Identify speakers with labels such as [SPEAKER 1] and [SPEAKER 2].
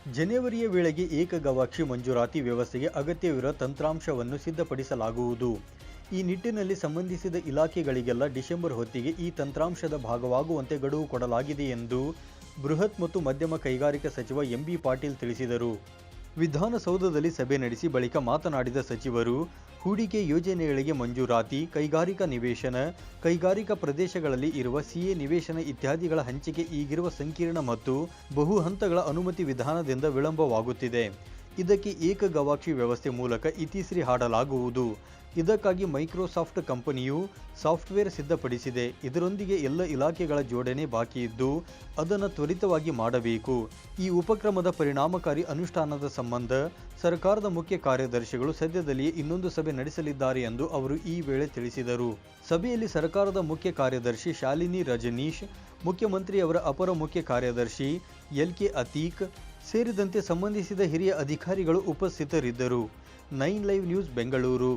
[SPEAKER 1] ಜನವರಿಯ ವೇಳೆಗೆ ಏಕಗವಾಕ್ಷಿ ಮಂಜೂರಾತಿ ವ್ಯವಸ್ಥೆಗೆ ಅಗತ್ಯವಿರುವ ತಂತ್ರಾಂಶವನ್ನು ಸಿದ್ಧಪಡಿಸಲಾಗುವುದು. ಈ ನಿಟ್ಟಿನಲ್ಲಿ ಸಂಬಂಧಿಸಿದ ಇಲಾಖೆಗಳಿಗೆಲ್ಲ ಡಿಸೆಂಬರ್ ಹೊತ್ತಿಗೆ ಈ ತಂತ್ರಾಂಶದ ಭಾಗವಾಗುವಂತೆ ಗಡುವು ಕೊಡಲಾಗಿದೆ ಎಂದು ಬೃಹತ್ ಮತ್ತು ಮಧ್ಯಮ ಕೈಗಾರಿಕಾ ಸಚಿವ ಎಂಬಿ ಪಾಟೀಲ್ ತಿಳಿಸಿದರು. ವಿಧಾನಸೌಧದಲ್ಲಿ ಸಭೆ ನಡೆಸಿ ಬಳಿಕ ಮಾತನಾಡಿದ ಸಚಿವರು, ಹೂಡಿಕೆ ಯೋಜನೆಗಳಿಗೆ ಮಂಜೂರಾತಿ, ಕೈಗಾರಿಕಾ ನಿವೇಶನ, ಕೈಗಾರಿಕಾ ಪ್ರದೇಶಗಳಲ್ಲಿ ಇರುವ ಸಿಎ ನಿವೇಶನ ಇತ್ಯಾದಿಗಳ ಹಂಚಿಕೆ ಈಗಿರುವ ಸಂಕೀರ್ಣ ಮತ್ತು ಬಹು ಹಂತಗಳ ಅನುಮತಿ ವಿಧಾನದಿಂದ ವಿಳಂಬವಾಗುತ್ತಿದೆ. ಇದಕ್ಕೆ ಏಕಗವಾಕ್ಷಿ ವ್ಯವಸ್ಥೆ ಮೂಲಕ ಇತಿಶ್ರೀ ಹಾಡಲಾಗುವುದು. ಇದಕ್ಕಾಗಿ ಮೈಕ್ರೋಸಾಫ್ಟ್ ಕಂಪನಿಯು ಸಾಫ್ಟ್ವೇರ್ ಸಿದ್ಧಪಡಿಸಿದೆ. ಇದರೊಂದಿಗೆ ಎಲ್ಲ ಇಲಾಖೆಗಳ ಜೋಡಣೆ ಬಾಕಿಯಿದ್ದು ಅದನ್ನು ತ್ವರಿತವಾಗಿ ಮಾಡಬೇಕು. ಈ ಉಪಕ್ರಮದ ಪರಿಣಾಮಕಾರಿ ಅನುಷ್ಠಾನದ ಸಂಬಂಧ ಸರ್ಕಾರದ ಮುಖ್ಯ ಕಾರ್ಯದರ್ಶಿಗಳು ಸದ್ಯದಲ್ಲಿಯೇ ಇನ್ನೊಂದು ಸಭೆ ನಡೆಸಲಿದ್ದಾರೆ ಎಂದು ಅವರು ಈ ವೇಳೆ ತಿಳಿಸಿದರು. ಸಭೆಯಲ್ಲಿ ಸರ್ಕಾರದ ಮುಖ್ಯ ಕಾರ್ಯದರ್ಶಿ ಶಾಲಿನಿ ರಜನೀಶ್, ಮುಖ್ಯಮಂತ್ರಿಯವರ ಅಪರ ಮುಖ್ಯ ಕಾರ್ಯದರ್ಶಿ ಎಲ್.ಕೆ. ಅತೀಕ್ ಸೇರಿದಂತೆ ಸಂಬಂಧಿಸಿದ ಹಿರಿಯ ಅಧಿಕಾರಿಗಳು ಉಪಸ್ಥಿತರಿದ್ದರು. 9 ಲೈವ್ ನ್ಯೂಸ್ ಬೆಂಗಳೂರು.